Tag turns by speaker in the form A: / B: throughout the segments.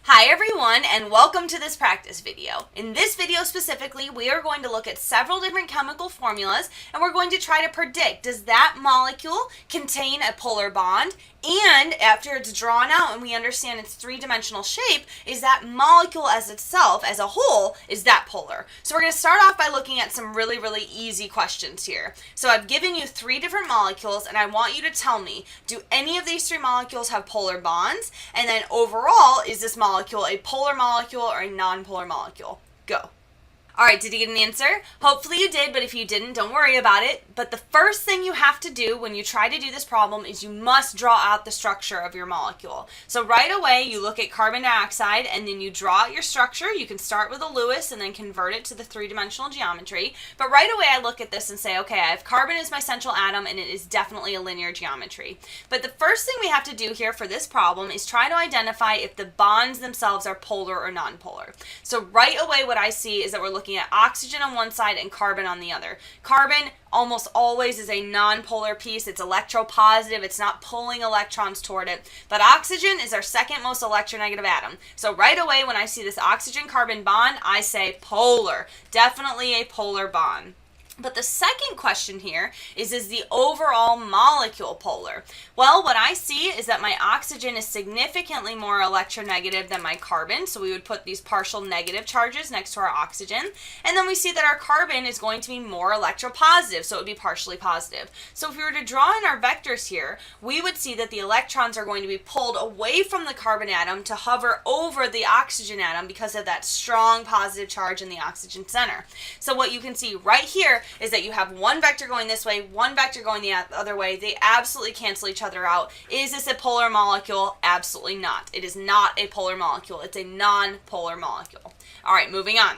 A: Hi everyone, and welcome to this practice video. In this video specifically, we are going to look at several different chemical formulas, and we're going to try to predict, does that molecule contain a polar bond? And after it's drawn out and we understand its three-dimensional shape, is that molecule as itself, as a whole, is that polar? So we're going to start off by looking at some really easy questions here. So I've given you three different molecules, and I want you to tell me, do any of these three molecules have polar bonds? And then overall, is this molecule a polar molecule or a non-polar molecule? Go. Alright, did you get an answer? Hopefully you did, but if you didn't, don't worry about it. But the first thing you have to do when you try to do this problem is you must draw out the structure of your molecule. So right away, you look at carbon dioxide and then you draw out your structure. You can start with a Lewis and then convert it to the three-dimensional geometry. But right away, I look at this and say, okay, I have carbon as my central atom and it is definitely a linear geometry. But the first thing we have to do here for this problem is try to identify if the bonds themselves are polar or non-polar. So right away, what I see is that we're looking at oxygen on one side and carbon on the other. Carbon almost always is a non-polar piece. It's electropositive. It's not pulling electrons toward it. But oxygen is our second most electronegative atom. So right away when I see this oxygen-carbon bond, I say polar. Definitely a polar bond. But the second question here is the overall molecule polar? Well, what I see is that my oxygen is significantly more electronegative than my carbon, so we would put these partial negative charges next to our oxygen. And then we see that our carbon is going to be more electropositive, so it would be partially positive. So if we were to draw in our vectors here, we would see that the electrons are going to be pulled away from the carbon atom to hover over the oxygen atom because of that strong positive charge in the oxygen center. So what you can see right here is that you have one vector going this way, one vector going the other way. They absolutely cancel each other out. Is this a polar molecule? Absolutely not. It is not a polar molecule. It's a non-polar molecule. All right, moving on.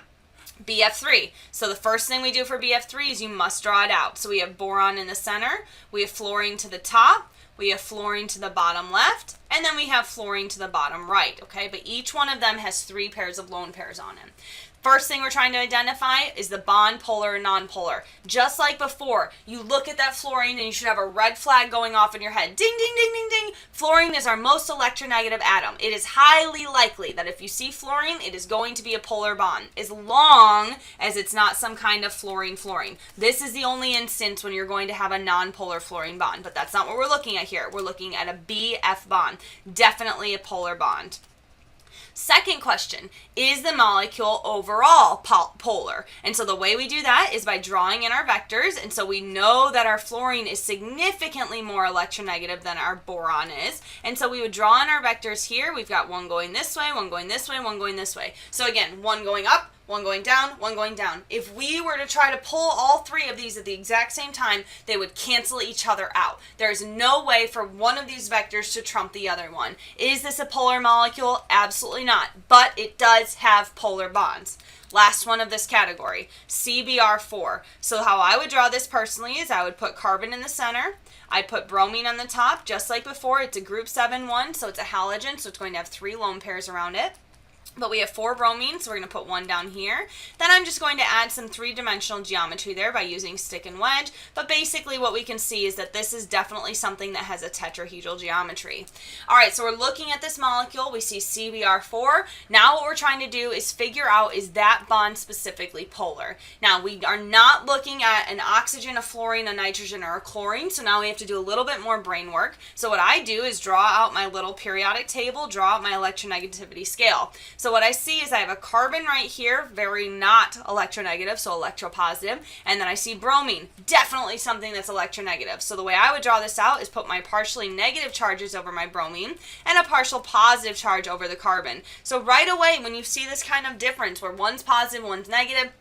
A: BF3. So the first thing we do for BF3 is you must draw it out. So we have boron in the center, we have fluorine to the top, we have fluorine to the bottom left, and then we have fluorine to the bottom right, okay? But each one of them has three pairs of lone pairs on it. First thing we're trying to identify is the bond polar or non-polar. Just like before, you look at that fluorine and you should have a red flag going off in your head. Ding, ding, ding, ding, ding. Fluorine is our most electronegative atom. It is highly likely that if you see fluorine, it is going to be a polar bond, as long as it's not some kind of fluorine-fluorine. This is the only instance when you're going to have a non-polar fluorine bond, but that's not what we're looking at here. We're looking at a BF bond. Definitely a polar bond. Second question, is the molecule overall polar? And so the way we do that is by drawing in our vectors, and so we know that our fluorine is significantly more electronegative than our boron is, and so we would draw in our vectors here. We've got one going this way, one going this way, one going this way. So again, one going up, one going down, one going down. If we were to try to pull all three of these at the exact same time, they would cancel each other out. There is no way for one of these vectors to trump the other one. Is this a polar molecule? Absolutely not, but it does have polar bonds. Last one of this category, CBr4. So how I would draw this personally is I would put carbon in the center. I'd put bromine on the top, just like before. It's a group 7-1, so it's a halogen, so it's going to have three lone pairs around it. But we have 4 bromines, so we're going to put one down here. Then I'm just going to add some three-dimensional geometry there by using stick and wedge. But basically what we can see is that this is definitely something that has a tetrahedral geometry. All right, so we're looking at this molecule. We see CBr4. Now what we're trying to do is figure out, is that bond specifically polar? Now we are not looking at an oxygen, a fluorine, a nitrogen, or a chlorine. So now we have to do a little bit more brain work. So what I do is draw out my little periodic table, draw out my electronegativity scale. So what I see is I have a carbon right here, very not electronegative, so electropositive, and then I see bromine, definitely something that's electronegative. So the way I would draw this out is put my partially negative charges over my bromine and a partial positive charge over the carbon. So right away, when you see this kind of difference where one's positive, one's negative,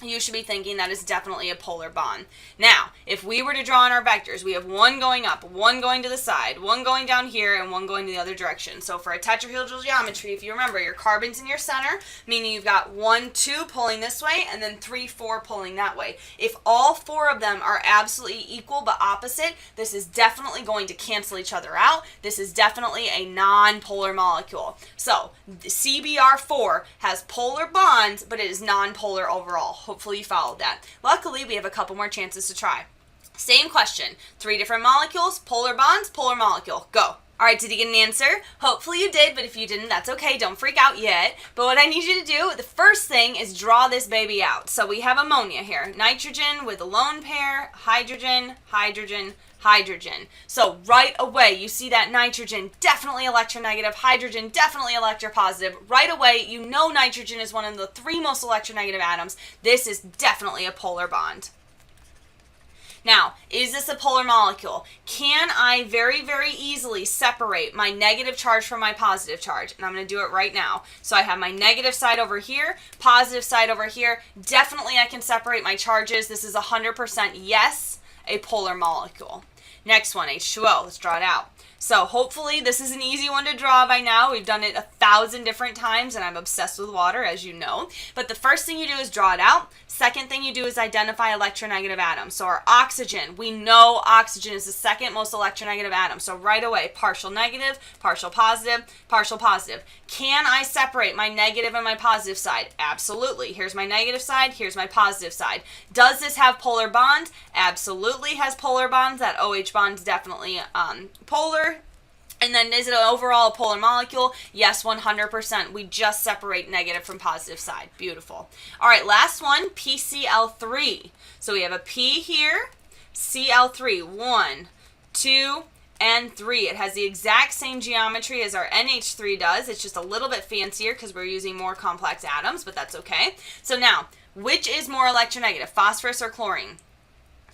A: you should be thinking that is definitely a polar bond. Now, if we were to draw in our vectors, we have one going up, one going to the side, one going down here, and one going to the other direction. So for a tetrahedral geometry, if you remember, your carbon's in your center, meaning you've got 1, 2 pulling this way, and then 3, 4 pulling that way. If all 4 of them are absolutely equal but opposite, this is definitely going to cancel each other out. This is definitely a non-polar molecule. So CBr4 has polar bonds, but it is non-polar overall. Hopefully you followed that. Luckily, we have a couple more chances to try. Same question. 3 different molecules, polar bonds, polar molecule. Go. All right, did you get an answer? Hopefully you did, but if you didn't, that's okay. Don't freak out yet. But what I need you to do, the first thing is draw this baby out. So we have ammonia here. Nitrogen with a lone pair, hydrogen, hydrogen, hydrogen. So right away, you see that nitrogen, definitely electronegative, hydrogen, definitely electropositive. Right away, you know nitrogen is one of the 3 most electronegative atoms. This is definitely a polar bond. Now, is this a polar molecule? Can I very, very easily separate my negative charge from my positive charge? And I'm going to do it right now. So I have my negative side over here, positive side over here. Definitely I can separate my charges. This is 100% yes, a polar molecule. Next one, H2O. Let's draw it out. So hopefully this is an easy one to draw by now. We've done it 1,000 different times, and I'm obsessed with water, as you know. But the first thing you do is draw it out. Second thing you do is identify electronegative atoms. So our oxygen, we know oxygen is the second most electronegative atom. So right away, partial negative, partial positive, partial positive. Can I separate my negative and my positive side? Absolutely. Here's my negative side, here's my positive side. Does this have polar bonds? Absolutely has polar bonds. That OH bond is definitely polar. And then is it overall a polar molecule? Yes, 100%. We just separate negative from positive side. Beautiful. All right, last one, PCl3. So we have a P here, Cl3, 1, 2, and 3. It has the exact same geometry as our NH3 does. It's just a little bit fancier because we're using more complex atoms, but that's okay. So now, which is more electronegative, phosphorus or chlorine?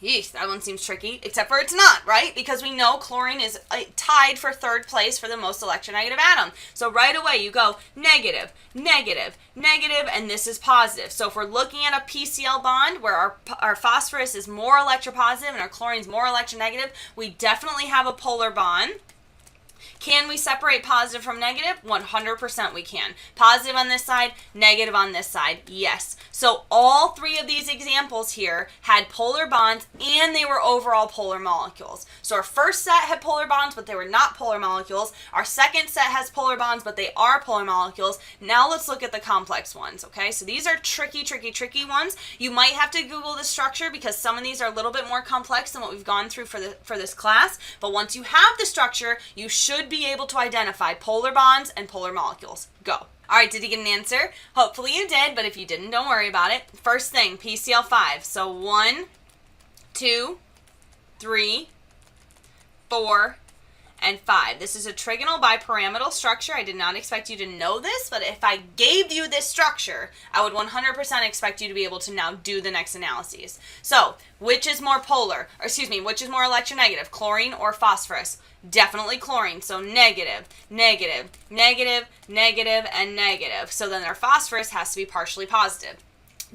A: Yeesh, that one seems tricky, except for it's not, right? Because we know chlorine is tied for 3rd place for the most electronegative atom. So right away you go negative, negative, negative, and this is positive. So if we're looking at a PCl bond where our phosphorus is more electropositive and our chlorine is more electronegative, we definitely have a polar bond. Can we separate positive from negative? 100% we can. Positive on this side, negative on this side, yes. So all 3 of these examples here had polar bonds and they were overall polar molecules. So our first set had polar bonds, but they were not polar molecules. Our second set has polar bonds, but they are polar molecules. Now let's look at the complex ones, okay? So these are tricky, tricky, tricky ones. You might have to Google the structure because some of these are a little bit more complex than what we've gone through for this class. But once you have the structure, you should be able to identify polar bonds and polar molecules. Go. All right, did you get an answer? Hopefully you did, but if you didn't, don't worry about it. First thing, PCl5. So 1, 2, 3, 4, and 5. This is a trigonal bipyramidal structure. I did not expect you to know this, but if I gave you this structure, I would 100% expect you to be able to now do the next analyses. So, which is more polar, or excuse me, which is more electronegative, chlorine or phosphorus? Definitely chlorine, so negative, negative, negative, negative, and negative. So then our phosphorus has to be partially positive.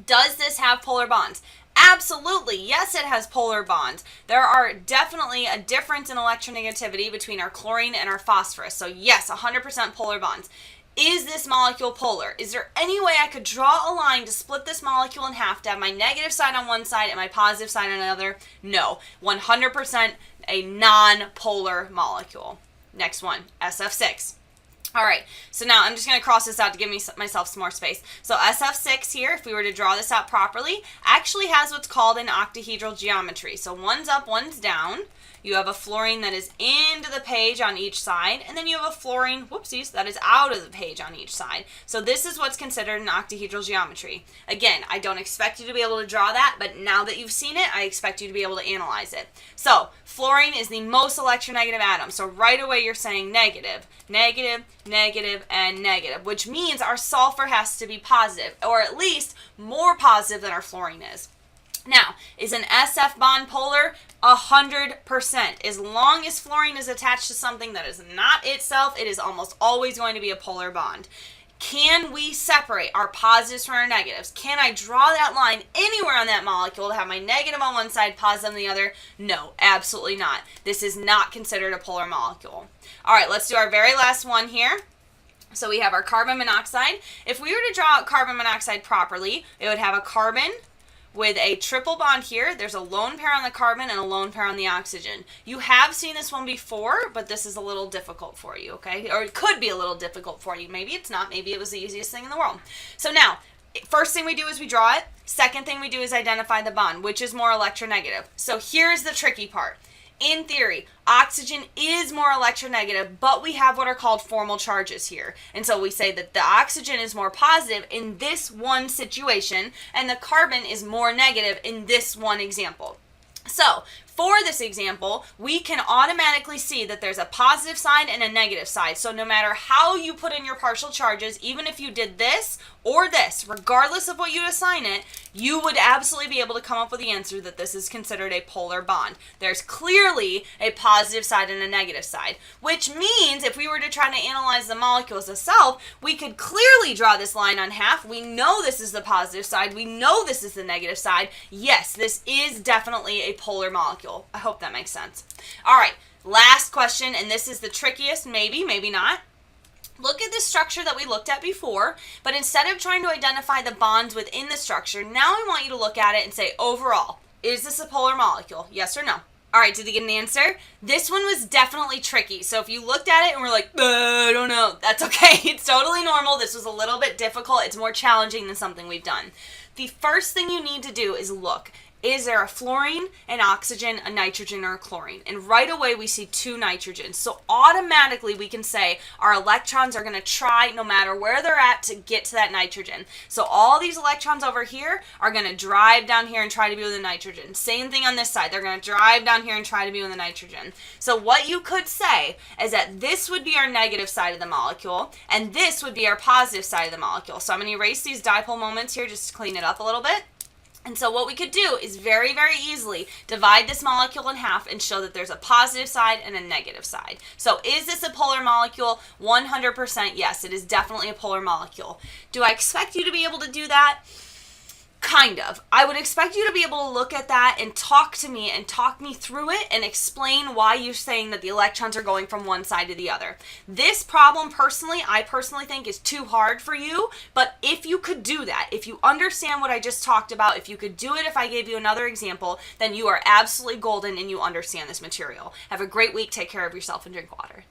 A: Does this have polar bonds? Absolutely, yes, it has polar bonds. There are definitely a difference in electronegativity between our chlorine and our phosphorus. So yes, 100% polar bonds. Is this molecule polar? Is there any way I could draw a line to split this molecule in half to have my negative side on one side and my positive side on another? No, 100% a non-polar molecule. Next one, SF6. All right, so now I'm just going to cross this out to give myself some more space. So SF6 here, if we were to draw this out properly, actually has what's called an octahedral geometry. So one's up, one's down. You have a fluorine that is into the page on each side, and then you have a fluorine, whoopsies, that is out of the page on each side. So this is what's considered an octahedral geometry. Again, I don't expect you to be able to draw that, but now that you've seen it, I expect you to be able to analyze it. So fluorine is the most electronegative atom. So right away you're saying negative, negative, negative, and negative, which means our sulfur has to be positive, or at least more positive than our fluorine is. Now, is an SF bond polar? 100%. As long as fluorine is attached to something that is not itself, it is almost always going to be a polar bond. Can we separate our positives from our negatives? Can I draw that line anywhere on that molecule to have my negative on one side, positive on the other? No, absolutely not. This is not considered a polar molecule. All right, let's do our very last one here. So we have our carbon monoxide. If we were to draw out carbon monoxide properly, it would have a carbon with a triple bond here. There's a lone pair on the carbon and a lone pair on the oxygen. You have seen this one before, but this is a little difficult for you, okay? Or it could be a little difficult for you. Maybe it's not. Maybe it was the easiest thing in the world. So now, first thing we do is we draw it. Second thing we do is identify the bond, which is more electronegative. So here's the tricky part. in theory, oxygen is more electronegative, but we have what are called formal charges here. And so we say that the oxygen is more positive in this one situation, and the carbon is more negative in this one example. So, for this example, we can automatically see that there's a positive side and a negative side. So no matter how you put in your partial charges, even if you did this or this, regardless of what you assign it, you would absolutely be able to come up with the answer that this is considered a polar bond. There's clearly a positive side and a negative side, which means if we were to try to analyze the molecules itself, we could clearly draw this line on half. We know this is the positive side. We know this is the negative side. Yes, this is definitely a polar molecule. I hope that makes sense. All right, last question, and this is the trickiest, maybe not. Look at the structure that we looked at before, but instead of trying to identify the bonds within the structure, now I want you to look at it and say, overall, is this a polar molecule? Yes or no? All right, did you get an answer? This one was definitely tricky. So if you looked at it and were like, I don't know, that's okay. It's totally normal. This was a little bit difficult. It's more challenging than something we've done. The first thing you need to do is look. Is there a fluorine, an oxygen, a nitrogen, or a chlorine? And right away we see 2 nitrogens. So automatically we can say our electrons are going to try, no matter where they're at, to get to that nitrogen. So all these electrons over here are going to drive down here and try to be with the nitrogen. Same thing on this side. They're going to drive down here and try to be with the nitrogen. So what you could say is that this would be our negative side of the molecule, and this would be our positive side of the molecule. So I'm going to erase these dipole moments here just to clean it up a little bit. And so what we could do is very, very easily divide this molecule in half and show that there's a positive side and a negative side. So is this a polar molecule? 100% yes, it is definitely a polar molecule. Do I expect you to be able to do that? Kind of. I would expect you to be able to look at that and talk to me and talk me through it and explain why you're saying that the electrons are going from one side to the other. This problem I personally think is too hard for you, but if you could do that, if you understand what I just talked about, if you could do it if I gave you another example, then you are absolutely golden and you understand this material. Have a great week. Take care of yourself and drink water.